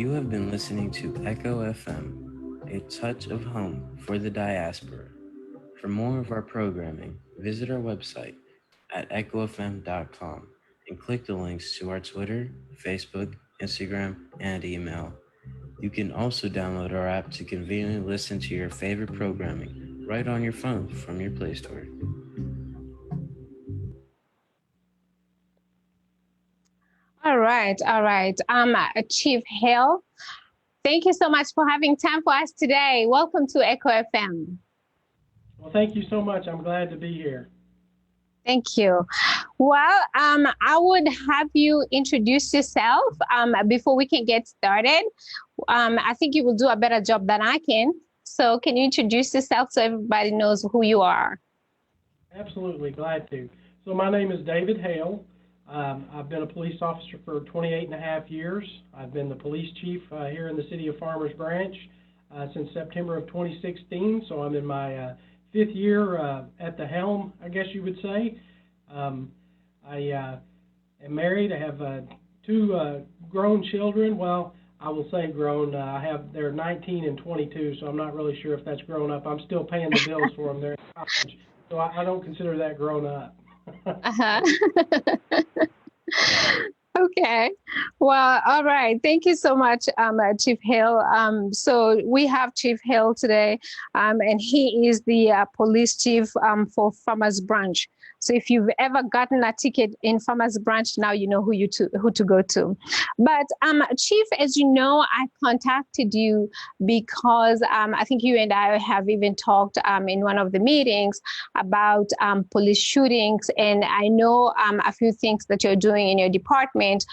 You have been listening to Echo FM, a touch of home for the diaspora. For more of our programming, visit our website at echofm.com and click the links to our Twitter, Facebook, Instagram, and email. You can also download our app to conveniently listen to your favorite programming right on your phone from your Play Store. All right, all right. Chief Hale, thank you so much for having time for us today. Welcome to Echo FM. Well, thank you so much. I'm glad to be here. Thank you. Well, I would have you introduce yourself before we can get started. I think you will do a better job than I can. So can you introduce yourself so everybody knows who you are? Absolutely, glad to. So my name is David Hale. I've been a police officer for 28 and a half years. I've been the police chief here in the city of Farmers Branch since September of 2016. So I'm in my fifth year at the helm, I guess you would say. I am married. I have two grown children. Well, I will say grown. They're 19 and 22, so I'm not really sure if that's grown up. I'm still paying the bills for them. They're in college, so I don't consider that grown up. Uh-huh. Okay. Well, all right. Thank you so much, Chief Hale. So we have Chief Hale today, and he is the police chief for Farmers Branch. So if you've ever gotten a ticket in Farmers Branch, now you know who to go to. But Chief, as you know, I contacted you because I think you and I have even talked in one of the meetings about police shootings, and I know a few things that you're doing in your department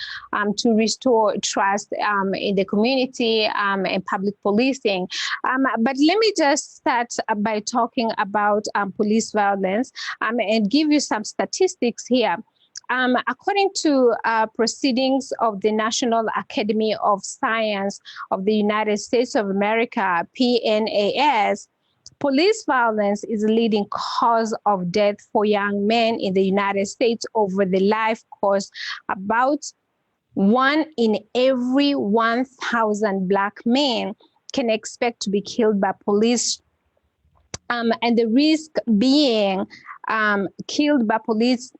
to restore trust in the community and public policing. But let me just start by talking about police violence and give you some statistics here. According to proceedings of the National Academy of Science of the United States of America, PNAS, police violence is the leading cause of death for young men in the United States over the life course. About 1 in every 1,000 Black men can expect to be killed by police. And the risk being killed by police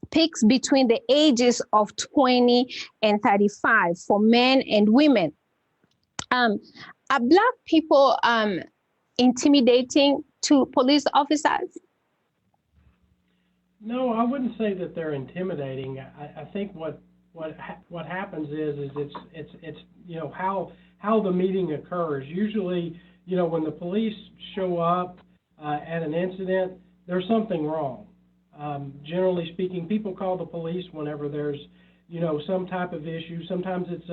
peaks between the ages of 20 and 35 for men and women. Are Black people intimidating to police officers? No, I wouldn't say that they're intimidating. I think what happens is it's how the meeting occurs. Usually, when the police show up at an incident, there's something wrong. Generally speaking, people call the police whenever there's some type of issue. Sometimes it's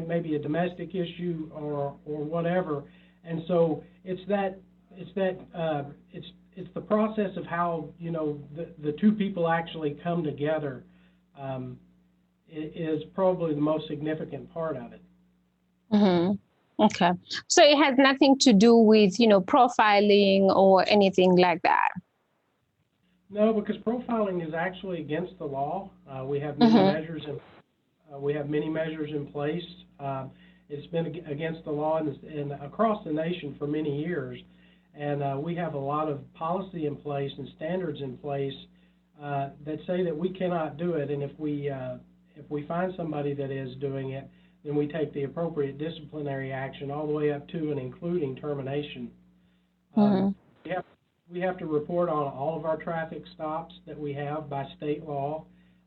maybe a domestic issue or whatever. And so it's the process of how the two people actually come together is probably the most significant part of it. Mm-hmm. Okay, so it has nothing to do with profiling or anything like that. No, because profiling is actually against the law. We have many measures in place. It's been against the law and across the nation for many years, and we have a lot of policy in place and standards in place that say that we cannot do it. And if we find somebody that is doing it, then we take the appropriate disciplinary action all the way up to and including termination. We have to report on all of our traffic stops that we have by state law.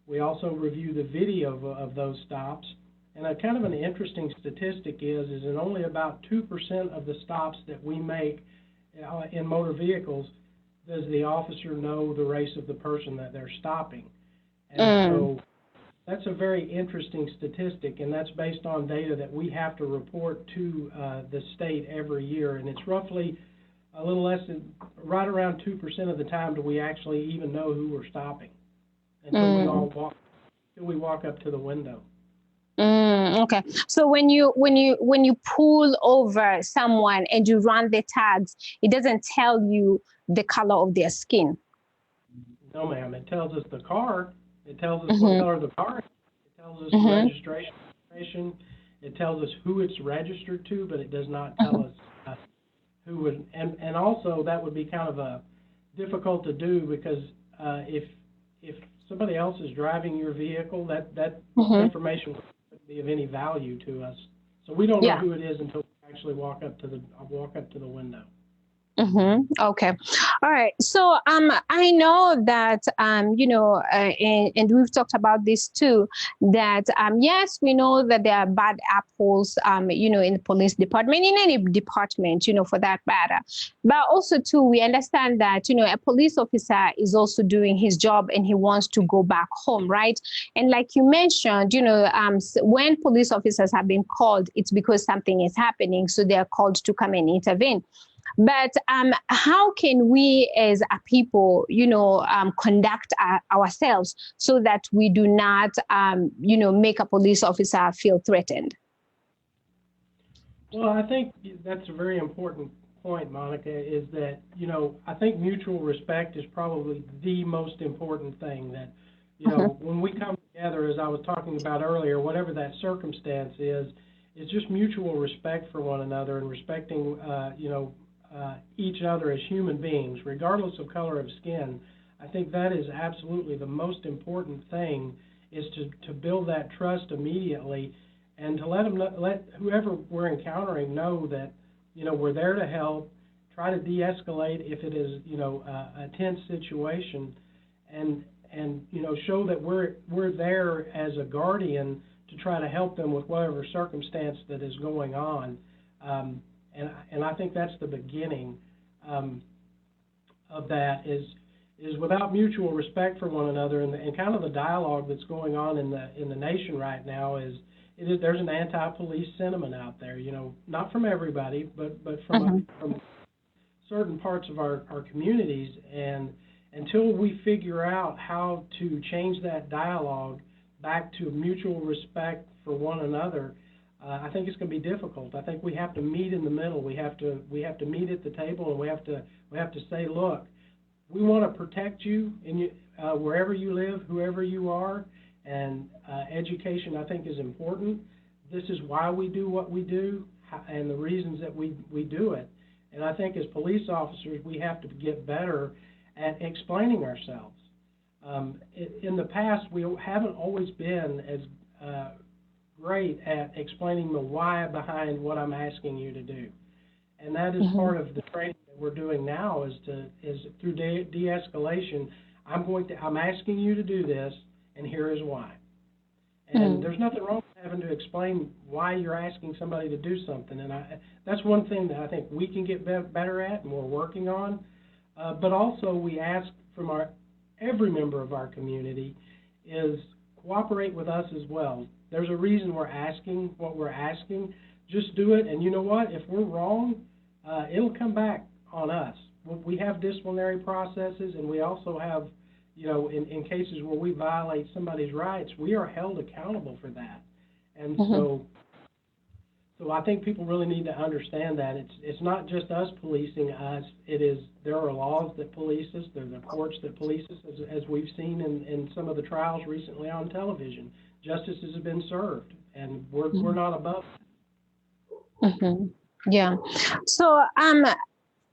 We also review the video of those stops. And a kind of an interesting statistic is in only about 2% of the stops that we make in motor vehicles does the officer know the race of the person that they're stopping. And so that's a very interesting statistic, and that's based on data that we have to report to the state every year. And it's roughly a little less than, right around 2% of the time do we actually even know who we're stopping until we walk up to the window. Okay, so when you pull over someone and you run the tags, it doesn't tell you the color of their skin. No, ma'am. It tells us the car. It tells us what color the car is. It tells us registration. It tells us who it's registered to, but it does not tell us who would. And also that would be kind of a difficult to do because if somebody else is driving your vehicle, that information wouldn't be of any value to us. So we don't know who it is until we actually walk up to the window. Okay. All right. So I know that and we've talked about this too, that yes, we know that there are bad apples in the police department, in any department, for that matter. But also too, we understand that a police officer is also doing his job and he wants to go back home, right? And like you mentioned, when police officers have been called, it's because something is happening, so they are called to come and intervene. But how can we as a people, conduct ourselves so that we do not, make a police officer feel threatened? Well, I think that's a very important point, Monica, is that, I think mutual respect is probably the most important thing that, when we come together, as I was talking about earlier, whatever that circumstance is, it's just mutual respect for one another and respecting, each other as human beings, regardless of color of skin. I think that is absolutely the most important thing, is to build that trust immediately and to let whoever we're encountering know that, we're there to help, try to de-escalate if it is, a tense situation, and show that we're there as a guardian to try to help them with whatever circumstance that is going on. And I think that's the beginning of that is without mutual respect for one another, and kind of the dialogue that's going on in the nation right now there's an anti-police sentiment out there, not from everybody, but from certain parts of our communities, and until we figure out how to change that dialogue back to mutual respect for one another, I think it's going to be difficult. I think we have to meet in the middle. We have to meet at the table, and we have to say, look, we want to protect you in wherever you live, whoever you are, and education, I think, is important. This is why we do what we do, and the reasons that we do it. And I think as police officers, we have to get better at explaining ourselves. In the past, we haven't always been as great at explaining the why behind what I'm asking you to do, and that is part of the training that we're doing now. Is through de-escalation. I'm asking you to do this, and here is why. And there's nothing wrong with having to explain why you're asking somebody to do something. And that's one thing that I think we can get better at, and we're working on. But also, we ask from every member of our community is cooperate with us as well. There's a reason we're asking what we're asking. Just do it, and you know what? If we're wrong, it'll come back on us. We have disciplinary processes, and we also have, in cases where we violate somebody's rights, we are held accountable for that. And so I think people really need to understand that it's not just us policing us. There are laws that police us. There are courts that police us, as we've seen in some of the trials recently on television. Justices have been served, and we're not above that. Yeah. So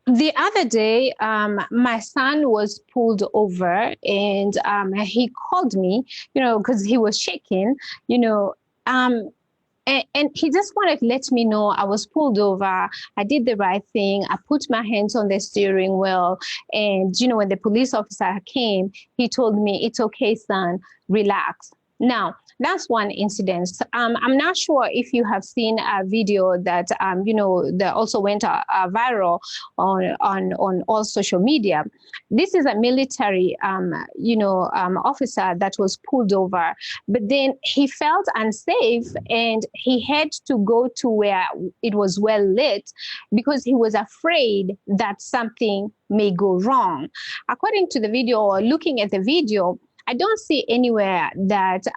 the other day, my son was pulled over, and he called me, because he was shaking, and he just wanted to let me know I was pulled over. I did the right thing. I put my hands on the steering wheel. And, when the police officer came, he told me, "It's okay, son, relax." Now, that's one incident. I'm not sure if you have seen a video that, that also went viral on all social media. This is a military, officer that was pulled over, but then he felt unsafe and he had to go to where it was well lit because he was afraid that something may go wrong. According to the video, or looking at the video, I don't see anywhere that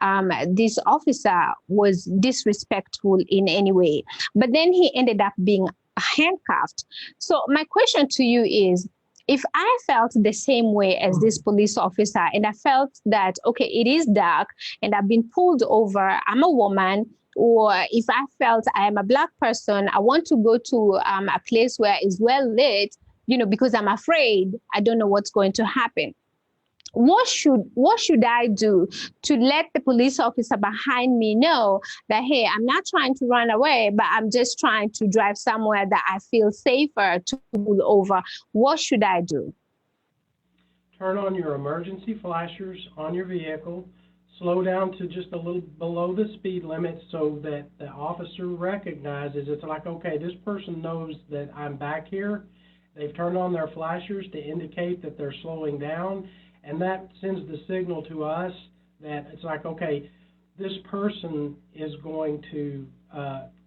this officer was disrespectful in any way. But then he ended up being handcuffed. So my question to you is, if I felt the same way as this police officer, and I felt that, okay, it is dark and I've been pulled over, I'm a woman, or if I felt I am a Black person, I want to go to a place where it's well lit, because I'm afraid I don't know what's going to happen. What should I do to let the police officer behind me know that, hey, I'm not trying to run away, but I'm just trying to drive somewhere that I feel safer to pull over? What should I do? Turn on your emergency flashers on your vehicle, slow down to just a little below the speed limit so that the officer recognizes it's like, okay, this person knows that I'm back here. They've turned on their flashers to indicate that they're slowing down, and that sends the signal to us that it's like, okay, this person is going to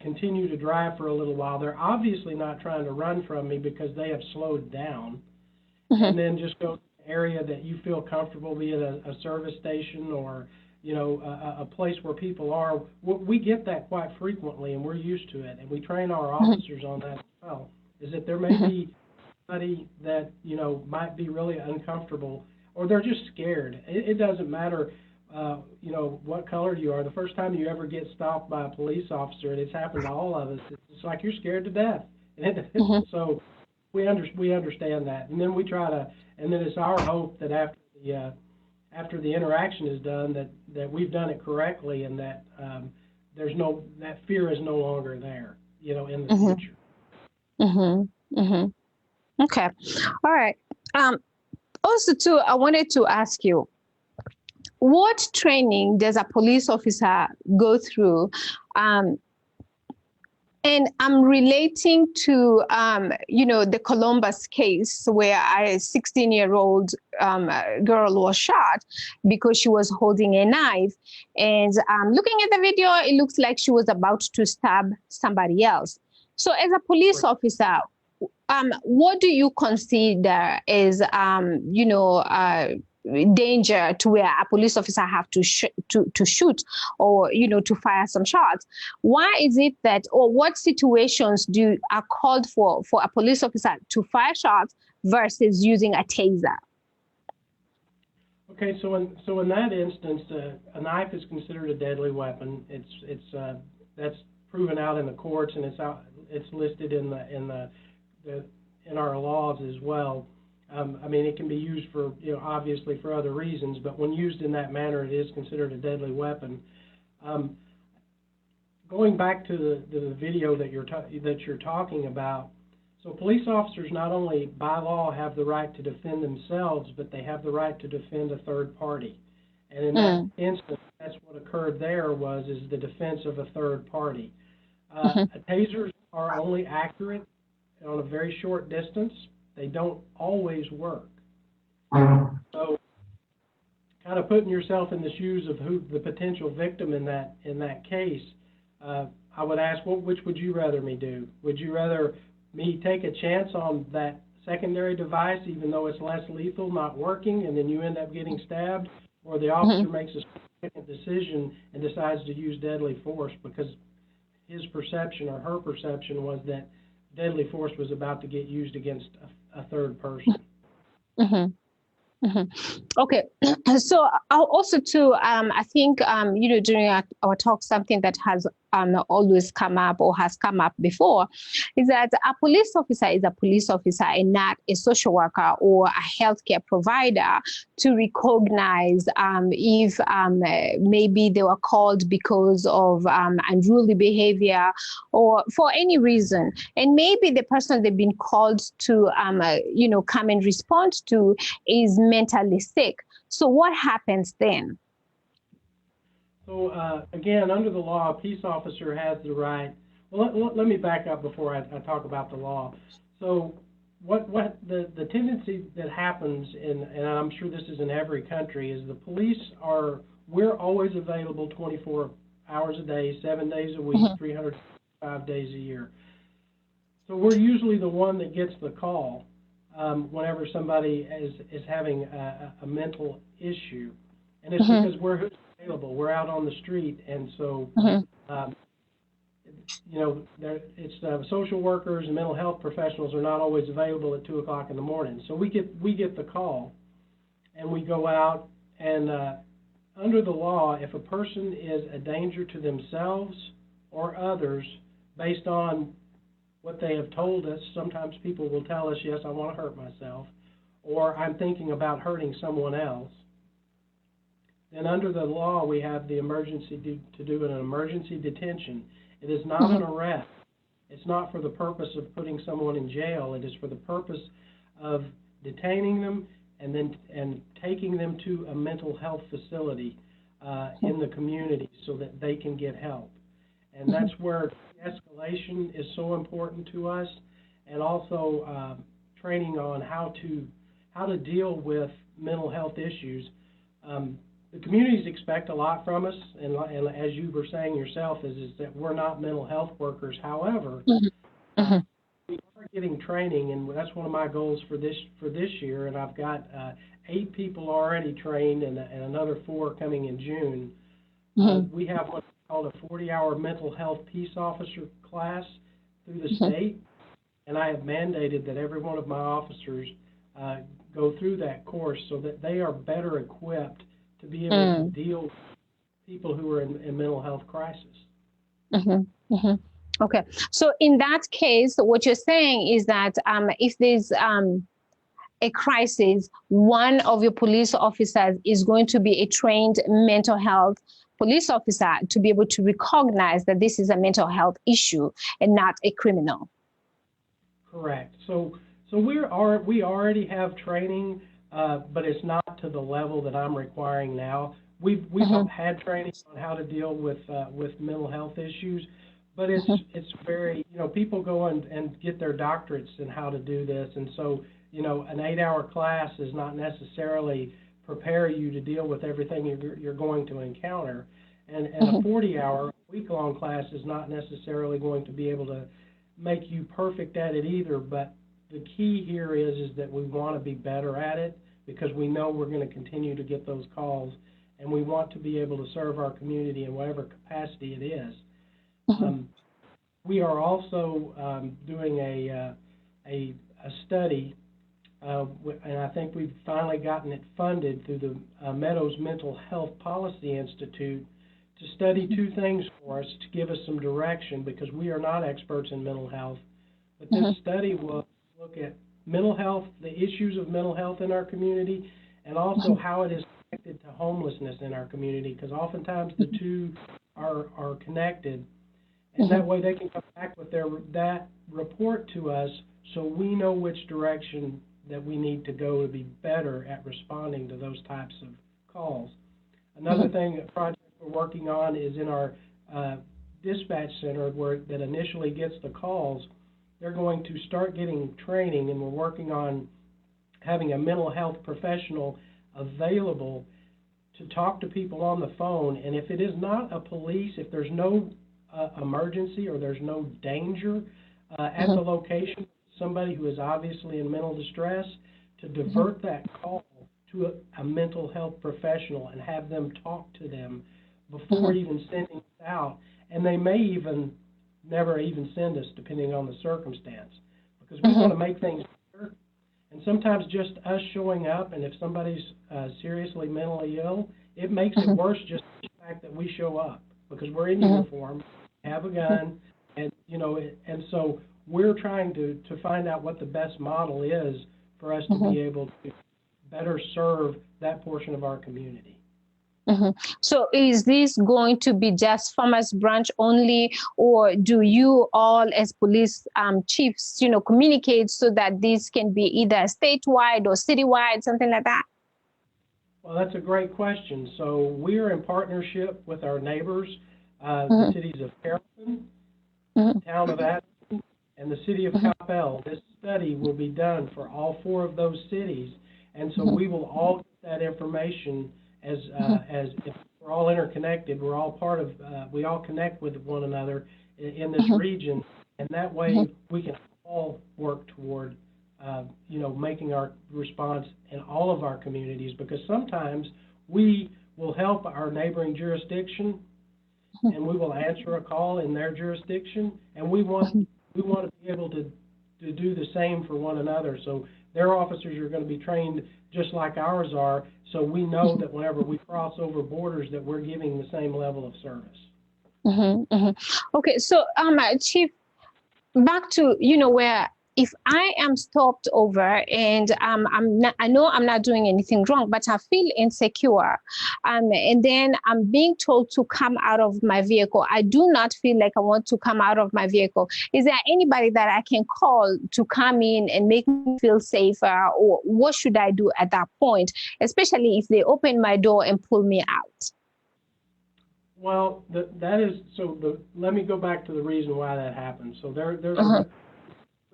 continue to drive for a little while. They're obviously not trying to run from me because they have slowed down. Mm-hmm. And then just go to an area that you feel comfortable, be it a service station or a place where people are. We get that quite frequently, and we're used to it, and we train our officers on that as well, is that there may be somebody that might be really uncomfortable, or they're just scared. It doesn't matter what color you are. The first time you ever get stopped by a police officer, and it's happened to all of us, it's like you're scared to death. So we understand that, and then we try to, and then it's our hope that after the interaction is done, that we've done it correctly, and that that fear is no longer there, in the future. Mm-hmm. Mm-hmm. Okay. All right. Also, too, I wanted to ask you, what training does a police officer go through? And I'm relating to, the Columbus case where a 16-year-old girl was shot because she was holding a knife. And looking at the video, it looks like she was about to stab somebody else. So as a police officer, what do you consider as, danger to where a police officer have to shoot or to fire some shots? Why is it that, or what situations are called for a police officer to fire shots versus using a taser? Okay, so in that instance, a knife is considered a deadly weapon. That's proven out in the courts, and it's listed in our laws as well. It can be used for, obviously for other reasons, but when used in that manner, it is considered a deadly weapon. Going back to the video that you're talking about, so police officers not only by law have the right to defend themselves, but they have the right to defend a third party. And in that instance, that's what occurred there is the defense of a third party. Tasers are only accurate on a very short distance. They don't always work. So kind of putting yourself in the shoes of the potential victim in that case, I would ask, which would you rather me do? Would you rather me take a chance on that secondary device, even though it's less lethal, not working, and then you end up getting stabbed, or the officer makes a second decision and decides to use deadly force because his perception or her perception was that deadly force was about to get used against a third person? Mm-hmm. Mm-hmm. Okay, so also too, I think during our talk, something that has always come up or has come up before is that a police officer is a police officer and not a social worker or a healthcare provider to recognize if maybe they were called because of unruly behavior or for any reason, and maybe the person they've been called to come and respond to is mentally sick. So what happens then? So again, under the law, a peace officer has the right. Well, let me back up before I talk about the law. So what the tendency that happens, and I'm sure this is in every country, is the police we're always available 24 hours a day, 7 days a week, 365 days a year. So we're usually the one that gets the call whenever somebody is having a mental issue, and it's because we're available. We're out on the street, and so it's social workers and mental health professionals are not always available at 2 o'clock in the morning. So we get the call, and we go out, and under the law, if a person is a danger to themselves or others based on what they have told us. Sometimes people will tell us, yes, I want to hurt myself, or I'm thinking about hurting someone else. Then under the law, we have the emergency to do an emergency detention. It is not an arrest. It's not for the purpose of putting someone in jail. It is for the purpose of detaining them and taking them to a mental health facility in the community so that they can get help. And that's where escalation is so important to us, and also training on how to deal with mental health issues. The communities expect a lot from us, and as you were saying yourself, is that we're not mental health workers. However, we are getting training, and that's one of my goals for this year. And I've got 8 people already trained, and another 4 coming in June. We have what's called a 40-hour mental health peace officer class through the state, and I have mandated that every one of my officers go through that course so that they are better equipped to be able to deal with people who are in mental health crisis. Okay, so in that case, what you're saying is that if there's a crisis, one of your police officers is going to be a trained mental health police officer to be able to recognize that this is a mental health issue and not a criminal. Correct. So we already have training, but it's not to the level that I'm requiring now. We've had training on how to deal with mental health issues, but it's very, people go and get their doctorates in how to do this, and so an 8-hour class is not necessarily prepare you to deal with everything you're going to encounter, and a 40-hour week-long class is not necessarily going to be able to make you perfect at it either. But the key here is that we want to be better at it, because we know we're going to continue to get those calls, and we want to be able to serve our community in whatever capacity it is. We are also doing a study, and I think we've finally gotten it funded through the Meadows Mental Health Policy Institute to study 2 things for us to give us some direction, because we are not experts in mental health. But this study will look at mental health, the issues of mental health in our community, and also how it is connected to homelessness in our community, because oftentimes the 2 are connected. And that way they can come back with that report to us, so we know which direction that we need to go to be better at responding to those types of calls. Another thing, a project we're working on is in our dispatch center that initially gets the calls. They're going to start getting training, and we're working on having a mental health professional available to talk to people on the phone. And if it is not a police, if there's no emergency or there's no danger at the location, somebody who is obviously in mental distress, to divert that call to a mental health professional and have them talk to them before even sending it out. And they may even never even send us, depending on the circumstance, because we want to make things better. And sometimes just us showing up, and if somebody's seriously mentally ill, it makes it worse just the fact that we show up, because we're in uniform, have a gun, and and so we're trying to find out what the best model is for us to be able to better serve that portion of our community. So is this going to be just Farmers Branch only, or do you all as police chiefs, communicate so that this can be either statewide or citywide, something like that? Well, that's a great question. So we are in partnership with our neighbors, the cities of Carrollton, town of Addison, and the city of Coppell. This study will be done for all 4 of those cities, and so we will all get that information as if we're all interconnected. We're all part of, we all connect with one another in this region, and that way we can all work toward, making our response in all of our communities, because sometimes we will help our neighboring jurisdiction, and we will answer a call in their jurisdiction, and we want to be able to do the same for one another. So their officers are going to be trained just like ours are, so we know that whenever we cross over borders that we're giving the same level of service. Okay, so Chief, back to where if I am stopped over and I know I'm not doing anything wrong, but I feel insecure, and then I'm being told to come out of my vehicle. I do not feel like I want to come out of my vehicle. Is there anybody that I can call to come in and make me feel safer, or what should I do at that point, especially if they open my door and pull me out? Well, that is, let me go back to the reason why that happens. So there's Uh-huh.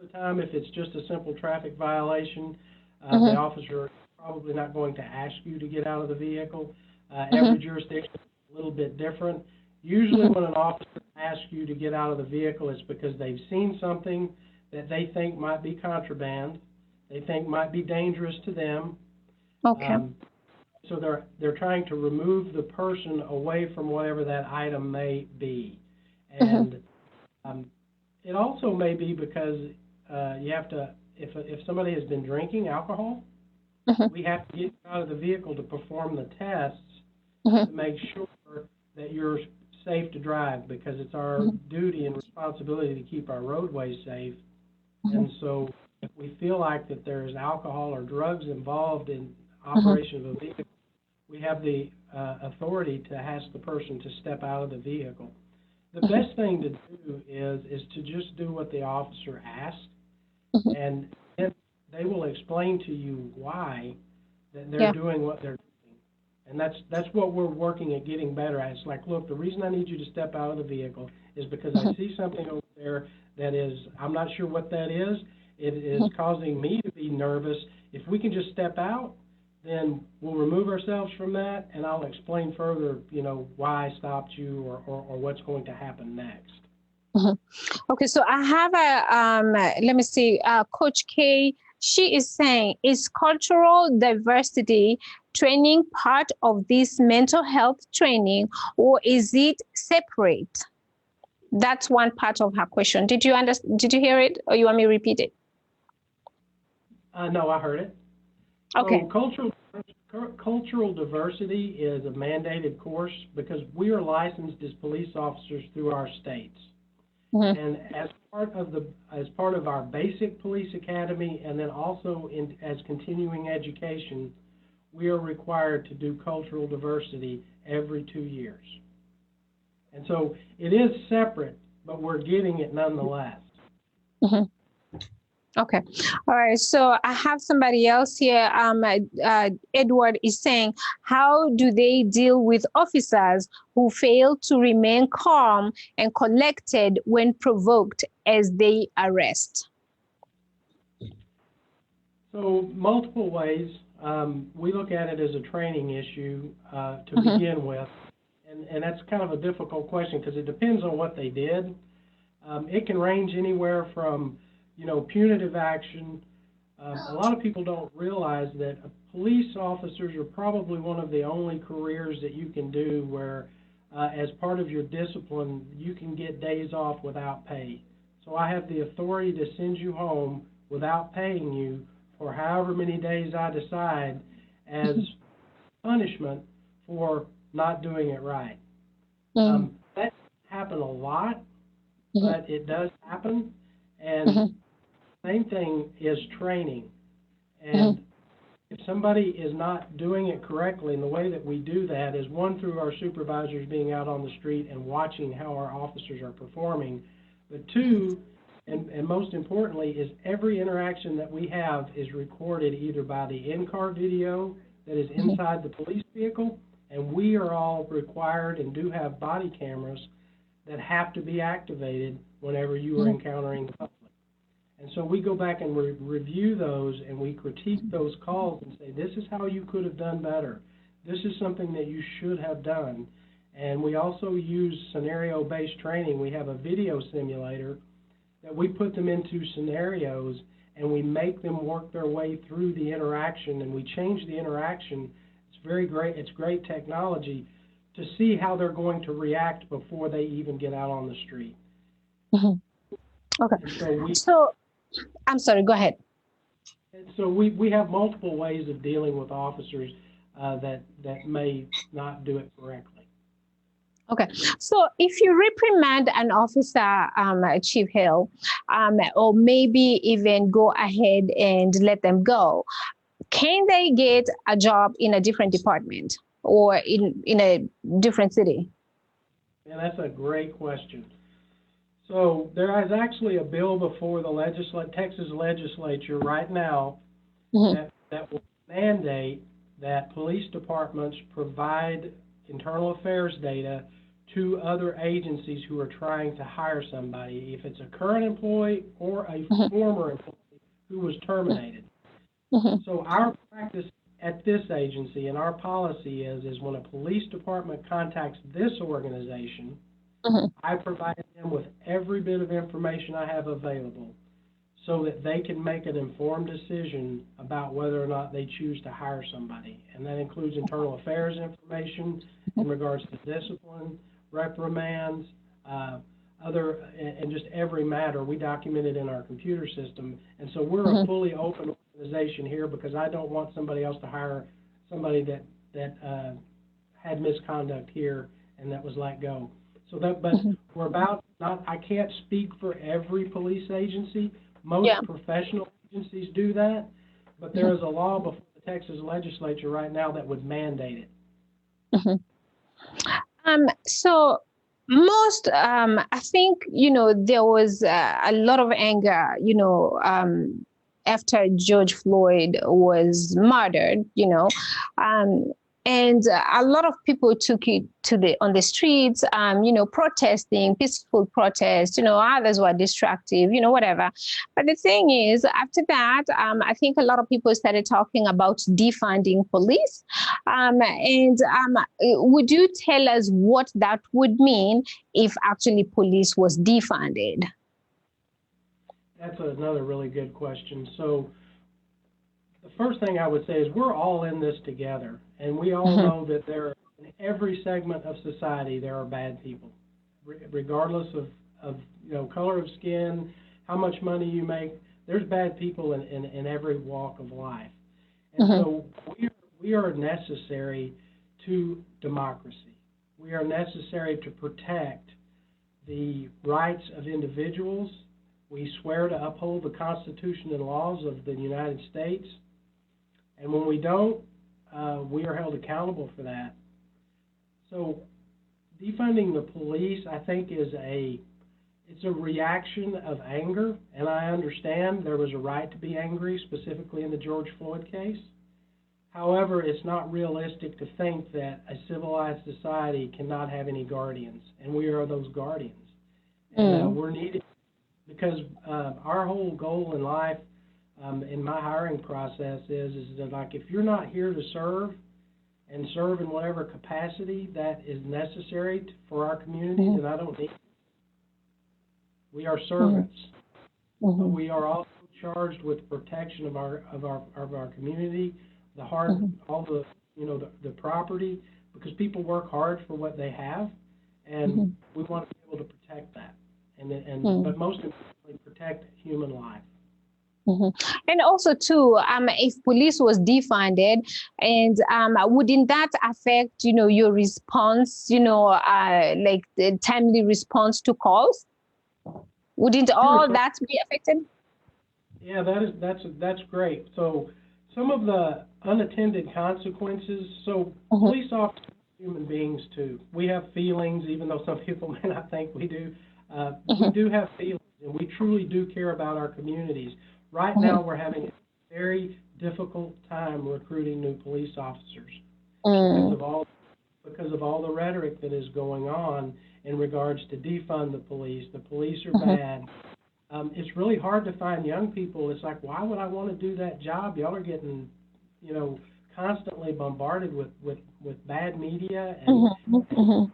the time, if it's just a simple traffic violation, Uh-huh. the officer is probably not going to ask you to get out of the vehicle. Uh-huh. Every jurisdiction is a little bit different. Usually when an officer asks you to get out of the vehicle, it's because they've seen something that they think might be contraband, they think might be dangerous to them. Okay. So they're trying to remove the person away from whatever that item may be. And it also may be because you have to, if somebody has been drinking alcohol, we have to get out of the vehicle to perform the tests to make sure that you're safe to drive, because it's our duty and responsibility to keep our roadways safe. And so if we feel like that there's alcohol or drugs involved in operation of a vehicle, we have the authority to ask the person to step out of the vehicle. The best thing to do is to just do what the officer asked, and then they will explain to you why that they're doing what they're doing. And that's what we're working at getting better at. It's like, look, the reason I need you to step out of the vehicle is because I see something over there that is, I'm not sure what that is. It is causing me to be nervous. If we can just step out, then we'll remove ourselves from that, and I'll explain further, why I stopped you or what's going to happen next. Okay, so I have let me see, Coach K. She is saying, is cultural diversity training part of this mental health training, or is it separate? That's one part of her question. Did you understand? Did you hear it, or you want me to repeat it? No, I heard it. Okay. So cultural diversity is a mandated course because we are licensed as police officers through our states. And as part of our basic police academy, and then also as continuing education, we are required to do cultural diversity every 2 years. And so it is separate, but we're getting it nonetheless. Okay. All right. So I have somebody else here. Edward is saying, how do they deal with officers who fail to remain calm and collected when provoked as they arrest? So multiple ways. We look at it as a training issue to begin with. And that's kind of a difficult question because it depends on what they did. It can range anywhere from punitive action. A lot of people don't realize that police officers are probably one of the only careers that you can do where, as part of your discipline, you can get days off without pay. So I have the authority to send you home without paying you for however many days I decide as punishment for not doing it right. That doesn't happen a lot, but it does happen. And same thing is training. And if somebody is not doing it correctly, and the way that we do that is, one, through our supervisors being out on the street and watching how our officers are performing, but two, and most importantly, is every interaction that we have is recorded either by the in-car video that is inside the police vehicle, and we are all required and do have body cameras that have to be activated whenever you are encountering the public. And so we go back and review those, and we critique those calls and say, this is how you could have done better. This is something that you should have done. And we also use scenario-based training. We have a video simulator that we put them into scenarios, and we make them work their way through the interaction, and we change the interaction. It's very great. It's great technology to see how they're going to react before they even get out on the street. Okay. So I'm sorry, go ahead. So we have multiple ways of dealing with officers that may not do it correctly. Okay, so if you reprimand an officer, Chief Hill, or maybe even go ahead and let them go, can they get a job in a different department or in a different city? And that's a great question. So there is actually a bill before the Texas legislature right now Mm-hmm. that will mandate that police departments provide internal affairs data to other agencies who are trying to hire somebody, if it's a current employee or a Mm-hmm. former employee who was terminated. Mm-hmm. So our practice at this agency and our policy is when a police department contacts this organization, Mm-hmm. I provide them with every bit of information I have available so that they can make an informed decision about whether or not they choose to hire somebody. And that includes internal affairs information in regards to discipline, reprimands, and just every matter. We document it in our computer system. And so we're a fully open organization here because I don't want somebody else to hire somebody that had misconduct here and that was let go. So that, but we're about not. I can't speak for every police agency. Most Yeah. professional agencies do that, but there is a law before the Texas legislature right now that would mandate it. So most, I think, there was a lot of anger, after George Floyd was murdered, and a lot of people took it on the streets, protesting, peaceful protests. Others were destructive, whatever. But the thing is, after that, I think a lot of people started talking about defunding police. And would you tell us what that would mean if actually police was defunded? That's another really good question. So the first thing I would say is we're all in this together, and we all know that in every segment of society there are bad people, regardless of color of skin, how much money you make. There's bad people in every walk of life, and so we are necessary to democracy. We are necessary to protect the rights of individuals. We swear to uphold the Constitution and laws of the United States. And when we don't, we are held accountable for that. So defunding the police, I think, it's a reaction of anger, and I understand there was a right to be angry, specifically in the George Floyd case. However, it's not realistic to think that a civilized society cannot have any guardians, and we are those guardians. And we're needed because our whole goal in life, in my hiring process, is that, like, if you're not here to serve and serve in whatever capacity that is necessary for our community, then I don't need you. We are servants, but we are also charged with protection of our community, all the property, because people work hard for what they have, and we want to be able to protect that, but most importantly, protect human life. And also, too, if police was defunded, and wouldn't that affect, your response, like the timely response to calls? Wouldn't all that be affected? Yeah, that's great. So some of the unintended consequences. So police officers are human beings too. We have feelings, even though some people may not think we do. We do have feelings, and we truly do care about our communities. Right now, we're having a very difficult time recruiting new police officers because of all the rhetoric that is going on in regards to defund the police. The police are bad. It's really hard to find young people. It's like, why would I want to do that job? Y'all are getting, constantly bombarded with bad media, and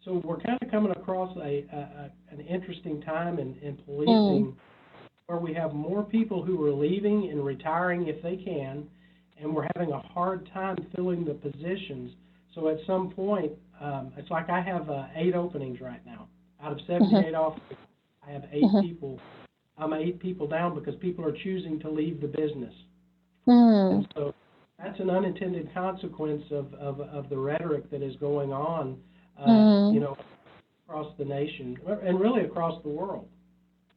so we're kind of coming across an interesting time in policing. Where we have more people who are leaving and retiring if they can, and we're having a hard time filling the positions. So at some point, it's like I have 8 openings right now. Out of 78 officers, I have 8 people. I'm 8 people down because people are choosing to leave the business. And so that's an unintended consequence of the rhetoric that is going on you know, across the nation and really across the world.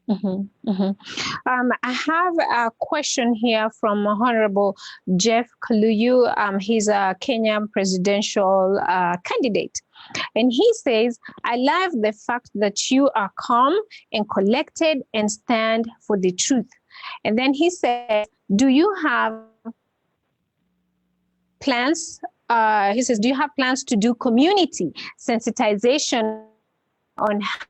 I have a question here from Honorable Jeff Kaluyu. He's a Kenyan presidential candidate. And he says, I love the fact that you are calm and collected and stand for the truth. And then he says, do you have plans? He says, do you have plans to do community sensitization on how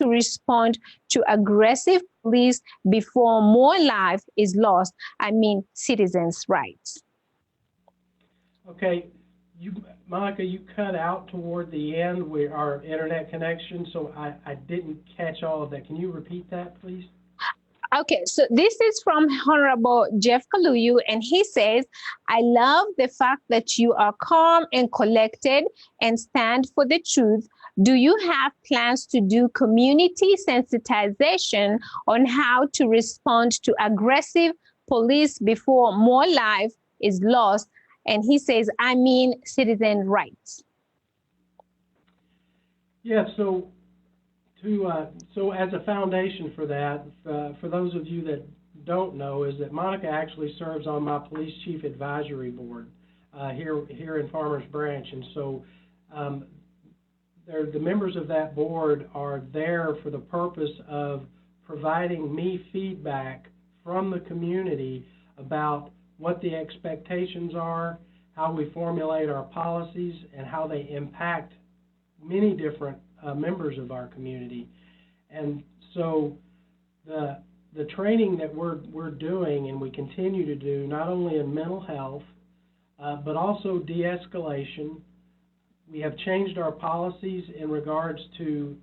to respond to aggressive police before more life is lost? I mean, citizens' rights. Okay, Monica, you cut out toward the end with our internet connection, so I didn't catch all of that. Can you repeat that, please? Okay, so this is from Honorable Jeff Kaluyu, and he says, I love the fact that you are calm and collected and stand for the truth. Do you have plans to do community sensitization on how to respond to aggressive police before more life is lost? And he says, I mean, citizen rights. Yeah, so as a foundation for that, for those of you that don't know, is that Monica actually serves on my police chief advisory board here in Farmers Branch, and so the members of that board are there for the purpose of providing me feedback from the community about what the expectations are, how we formulate our policies, and how they impact many different members of our community. And so the training that we're doing and we continue to do, not only in mental health, but also de-escalation. We have changed our policies in regards to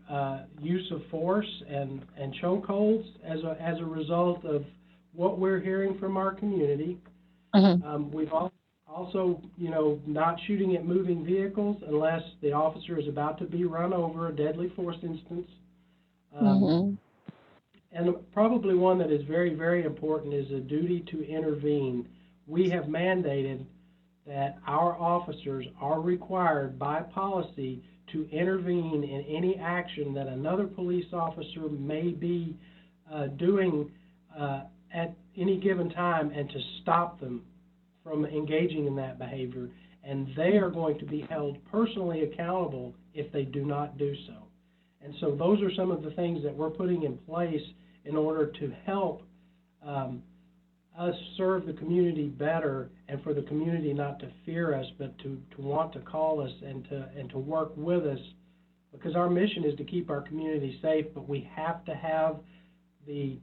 use of force and chokeholds as a result of what we're hearing from our community. We've also, not shooting at moving vehicles unless the officer is about to be run over, a deadly force instance. And probably one that is very, very important is a duty to intervene. We have mandated that our officers are required by policy to intervene in any action that another police officer may be doing at any given time, and to stop them from engaging in that behavior. And they are going to be held personally accountable if they do not do so. And so those are some of the things that we're putting in place in order to help us serve the community better, and for the community not to fear us, but to want to call us and to work with us, because our mission is to keep our community safe, but we have to have the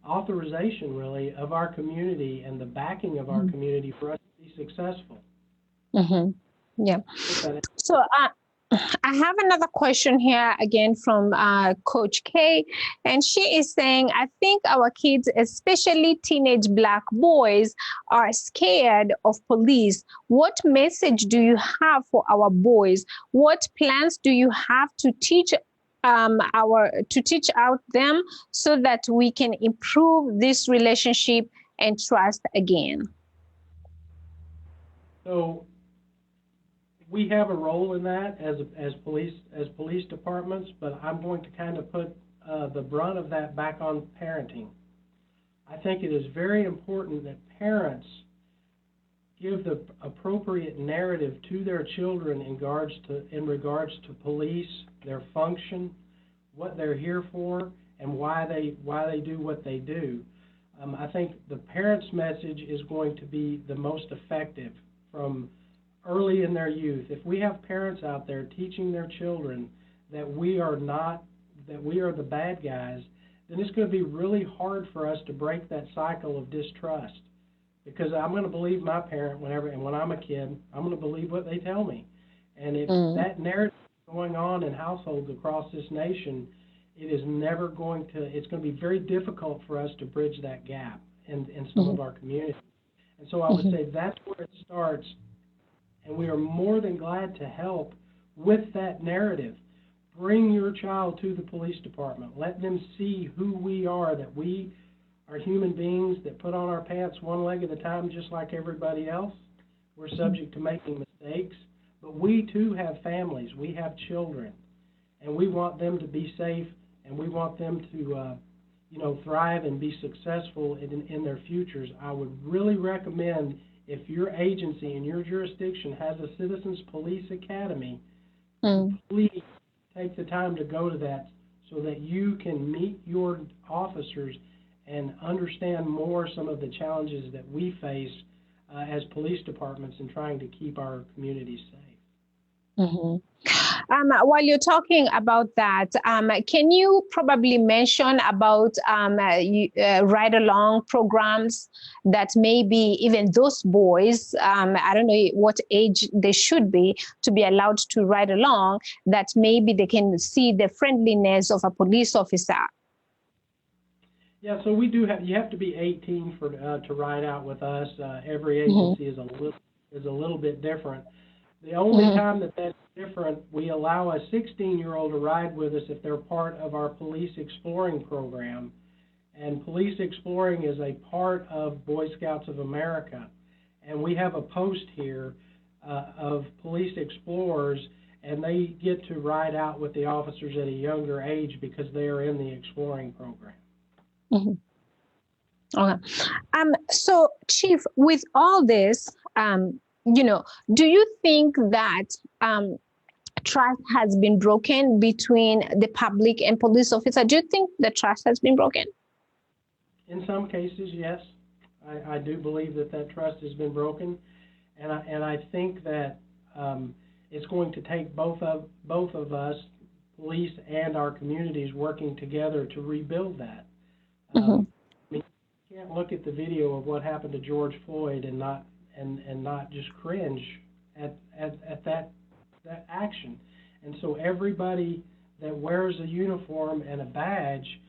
authorization, really, of our community and the backing of our community for us to be successful. Yeah. So I have another question here again from Coach K, and she is saying, I think our kids, especially teenage Black boys, are scared of police. What message do you have for our boys? What plans do you have to teach out them so that we can improve this relationship and trust again? So we have a role in that as police departments, but I'm going to kind of put the brunt of that back on parenting. I think it is very important that parents give the appropriate narrative to their children in regards to police, their function, what they're here for, and why they do what they do. I think the parents' message is going to be the most effective from early in their youth. If we have parents out there teaching their children that we are the bad guys, then it's going to be really hard for us to break that cycle of distrust. Because I'm going to believe my parent and when I'm a kid, I'm going to believe what they tell me. And if that narrative is going on in households across this nation, it's going to be very difficult for us to bridge that gap in some of our communities. And so I would say that's where it starts. And we are more than glad to help with that narrative. Bring your child to the police department. Let them see who we are, that we are human beings that put on our pants one leg at a time just like everybody else. We're subject to making mistakes, But we too have families, we have children, and we want them to be safe, and we want them to, thrive and be successful in their futures. I would really recommend, if your agency in your jurisdiction has a Citizens Police Academy, please take the time to go to that so that you can meet your officers and understand more some of the challenges that we face as police departments in trying to keep our communities safe. While you're talking about that, can you probably mention about ride-along programs that maybe even those boys, I don't know what age they should be to be allowed to ride along, that maybe they can see the friendliness of a police officer? Yeah, so we do have, you have to be 18 to ride out with us. Every agency is a little bit different. The only time that's different, we allow a 16-year-old to ride with us if they're part of our Police Exploring program. And Police Exploring is a part of Boy Scouts of America. And we have a post here of police explorers, and they get to ride out with the officers at a younger age because they are in the Exploring program. Okay. So, Chief, with all this, do you think that trust has been broken between the public and police officer? Do you think the trust has been broken? In some cases, yes. I do believe that trust has been broken, and I think that it's going to take both of us, police and our communities, working together to rebuild that. I mean, you can't look at the video of what happened to George Floyd and not just cringe at that action. And so everybody that wears a uniform and a badge,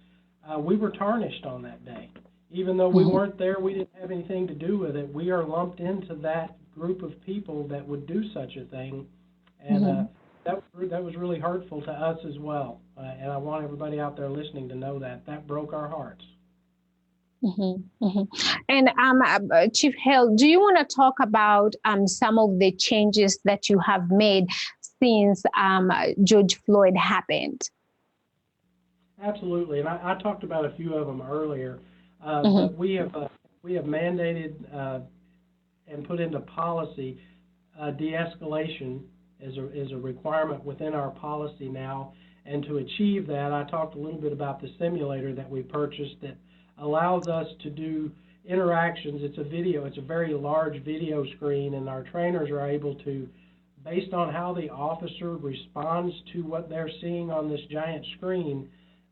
we were tarnished on that day. Even though we weren't there, we didn't have anything to do with it. We are lumped into that group of people that would do such a thing, and that was really hurtful to us as well. And I want everybody out there listening to know that broke our hearts. And Chief Hale, do you want to talk about some of the changes that you have made since George Floyd happened? Absolutely, and I talked about a few of them earlier. But we have mandated and put into policy de-escalation is a requirement within our policy now. And to achieve that, I talked a little bit about the simulator that we purchased that allows us to do interactions. It's a very large video screen, and our trainers are able to, based on how the officer responds to what they're seeing on this giant screen,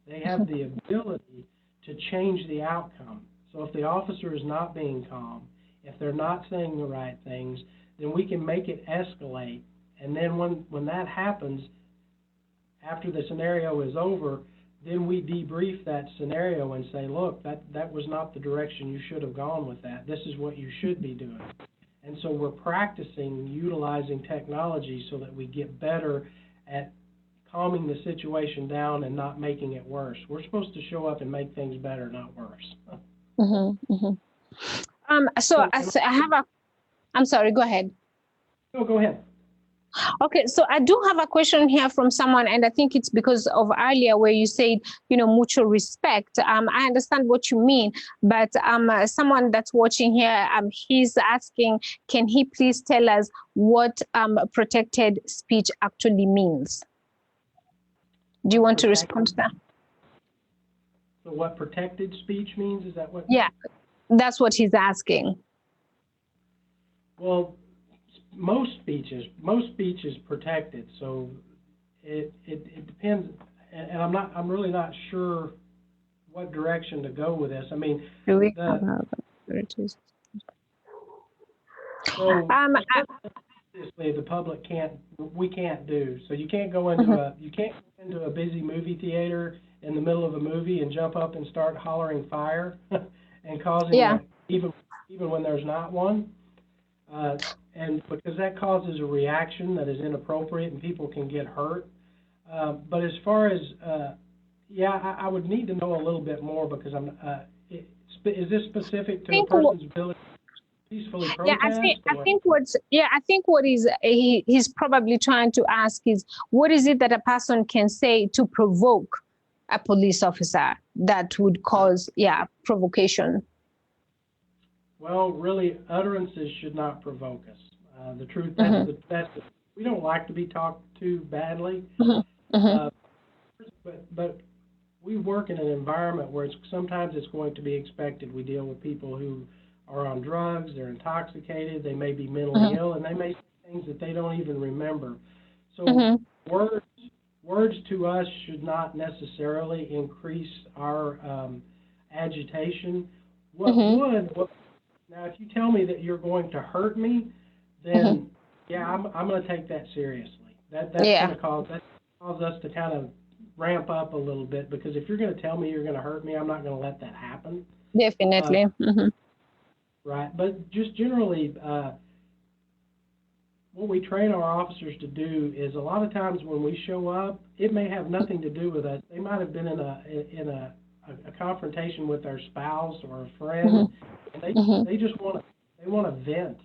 they have the ability to change the outcome. So if the officer is not being calm, if they're not saying the right things, then we can make it escalate. And then when that happens, after the scenario is over, then we debrief that scenario and say, look, that was not the direction you should have gone with that. This is what you should be doing. And so we're practicing utilizing technology so that we get better at calming the situation down and not making it worse. We're supposed to show up and make things better, not worse. I'm sorry, go ahead. No, go ahead. Okay, so I do have a question here from someone, and I think it's because of earlier where you said, mutual respect. I understand what you mean, but someone that's watching here, he's asking, can he please tell us what protected speech actually means? Do you want to respond to that? So what protected speech means, is that what? Yeah, that's what he's asking. Well, most speech is protected, so it depends, and I'm really not sure what direction to go with this. I mean, we the public can't do. So you can't go into a busy movie theater in the middle of a movie and jump up and start hollering fire and causing even when there's not one. And because that causes a reaction that is inappropriate and people can get hurt. But as far as, I would need to know a little bit more because is this specific to a person's ability peacefully Yeah, protest? I think what he's probably trying to ask is, what is it that a person can say to provoke a police officer that would cause provocation? Well, really, utterances should not provoke us. The truth, we don't like to be talked to badly, uh, but we work in an environment where sometimes it's going to be expected. We deal with people who are on drugs, they're intoxicated, they may be mentally ill, and they may say things that they don't even remember. So words to us should not necessarily increase our agitation. Now, if you tell me that you're going to hurt me, then I'm going to take that seriously. That's going to cause us to kind of ramp up a little bit, because if you're going to tell me you're going to hurt me, I'm not going to let that happen. Definitely. Right. But just generally, what we train our officers to do is, a lot of times when we show up, it may have nothing to do with us. They might have been in a confrontation with their spouse or a friend, and they just want to vent.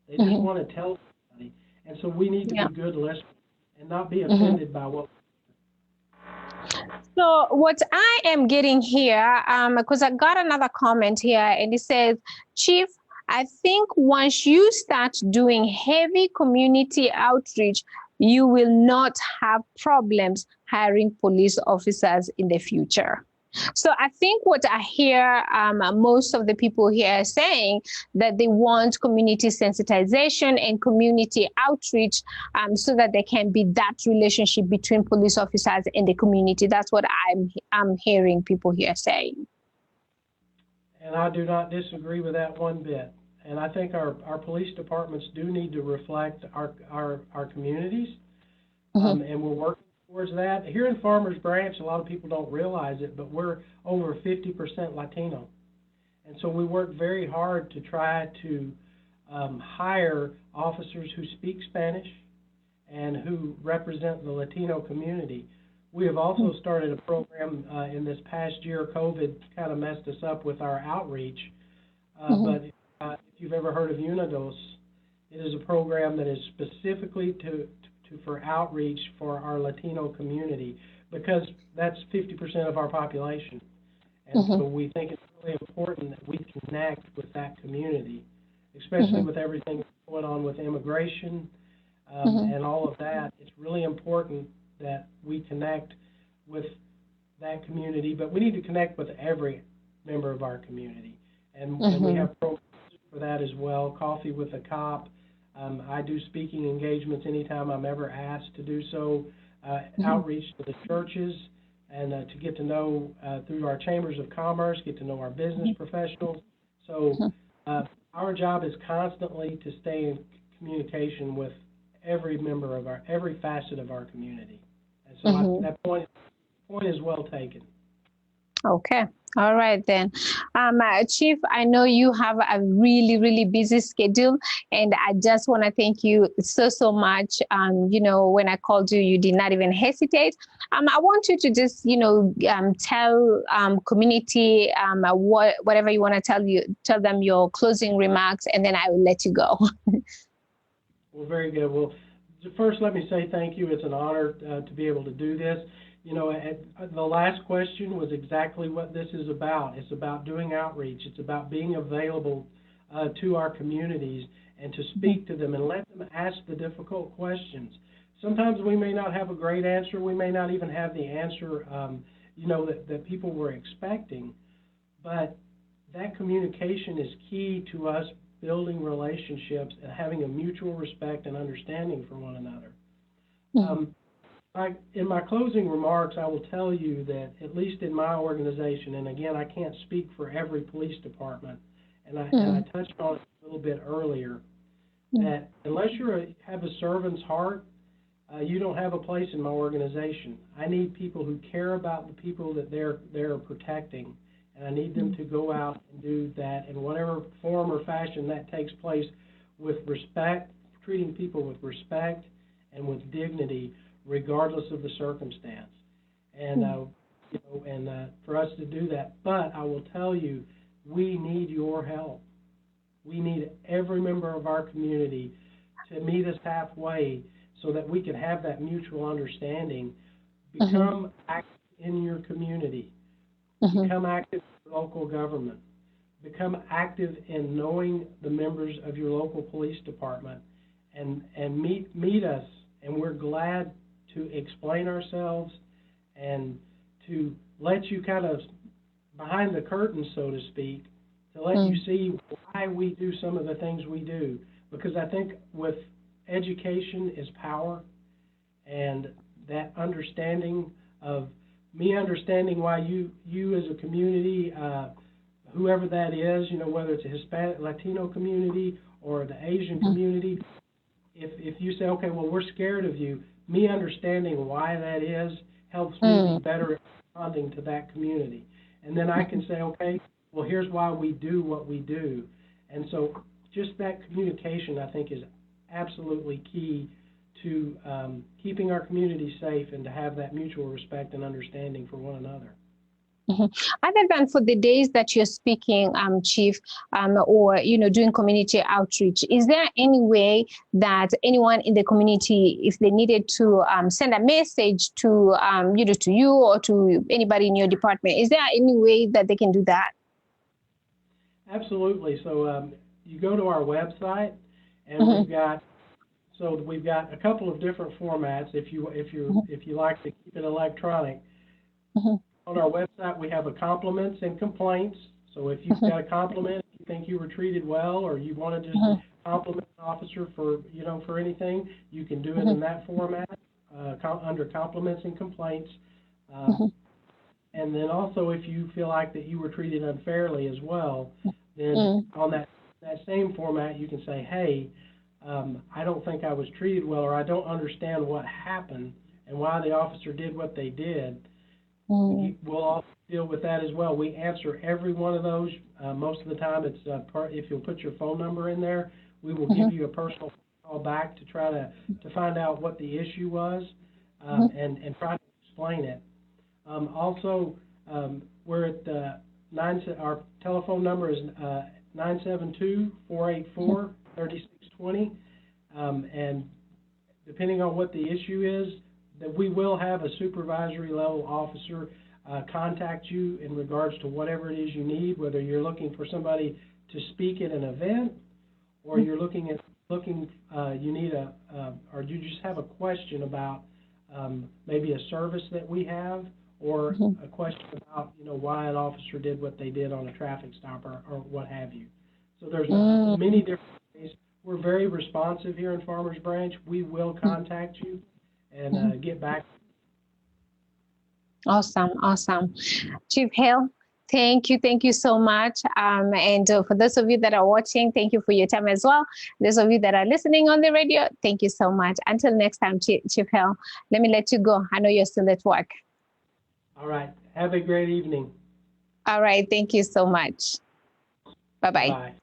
They just want to tell somebody, and so we need to be good listeners and not be offended by what. So what I am getting here, because I got another comment here, and it says, Chief, I think once you start doing heavy community outreach, you will not have problems hiring police officers in the future. So I think what I hear most of the people here are saying, that they want community sensitization and community outreach so that there can be that relationship between police officers and the community. That's what I'm hearing people here saying. And I do not disagree with that one bit. And I think our police departments do need to reflect our communities, and we're working towards that. Here in Farmers Branch, a lot of people don't realize it, but we're over 50% Latino. And so we work very hard to try to hire officers who speak Spanish and who represent the Latino community. We have also started a program in this past year. COVID kind of messed us up with our outreach, but if you've ever heard of Unidos, it is a program that is specifically for outreach for our Latino community, because that's 50% of our population. And so we think it's really important that we connect with that community, especially with everything that's going on with immigration and all of that. It's really important that we connect with that community, but we need to connect with every member of our community. And we have programs for that as well. Coffee with a Cop. I do speaking engagements anytime I'm ever asked to do so. Outreach to the churches, and to get to know through our chambers of commerce, get to know our business professionals. So our job is constantly to stay in communication with every member of every facet of our community. And so that point is well taken. Okay. All right then. Chief, I know you have a really, really busy schedule, and I just want to thank you so much. When I called you, you did not even hesitate. I want you to just, tell community whatever you want to tell them your closing remarks, and then I will let you go. Well, very good. Well, first, let me say thank you. It's an honor to be able to do this. The last question was exactly what this is about. It's about doing outreach. It's about being available to our communities and to speak to them and let them ask the difficult questions. Sometimes we may not have a great answer. We may not even have the answer, that people were expecting. But that communication is key to us building relationships and having a mutual respect and understanding for one another. In my closing remarks, I will tell you that, at least in my organization, and again, I can't speak for every police department, and I touched on it a little bit earlier, that unless you have a servant's heart, you don't have a place in my organization. I need people who care about the people that they're protecting, and I need them to go out and do that in whatever form or fashion that takes place, with respect, treating people with respect and with dignity, regardless of the circumstance. And for us to do that. But I will tell you, we need your help. We need every member of our community to meet us halfway so that we can have that mutual understanding. Become active in your community. Become active in your local government. Become active in knowing the members of your local police department, and meet us. And we're glad to explain ourselves and to let you kind of behind the curtain, so to speak, to let you see why we do some of the things we do. Because I think with education is power, and that understanding of me understanding why you as a community, whoever that is, whether it's a Hispanic, Latino community or the Asian community, if you say, okay, well, we're scared of you, me understanding why that is helps me be better at responding to that community. And then I can say, okay, well, here's why we do what we do. And so just that communication, I think, is absolutely key to keeping our community safe and to have that mutual respect and understanding for one another. Other than for the days that you're speaking, Chief, or doing community outreach, is there any way that anyone in the community, if they needed to send a message to to you or to anybody in your department, is there any way that they can do that? Absolutely. So you go to our website, and we've got a couple of different formats. If you like to keep it electronic. On our website, we have a compliments and complaints. So if you've got a compliment, you think you were treated well, or you want to just compliment an officer for anything, you can do it in that format under compliments and complaints. And then also, if you feel like that you were treated unfairly as well, then on that same format, you can say, hey, I don't think I was treated well, or I don't understand what happened and why the officer did what they did. We'll also deal with that as well. We answer every one of those. Most of the time, it's if you'll put your phone number in there, we will give you a personal call back to try to find out what the issue was and try to explain it. Also, we're at our telephone number is 972-484-3620, and depending on what the issue is, that we will have a supervisory level officer contact you in regards to whatever it is you need, whether you're looking for somebody to speak at an event, or you're you need or you just have a question about maybe a service that we have, or a question about why an officer did what they did on a traffic stop or what have you. So there's many different ways. We're very responsive here in Farmers Branch. We will contact you and get back. Awesome. Chief Hale, thank you so much. And for those of you that are watching, thank you for your time as well. Those of you that are listening on the radio, thank you so much. Until next time, Chief Hale, let me let you go. I know you're still at work. All right. Have a great evening. All right. Thank you so much. Bye-bye. Bye.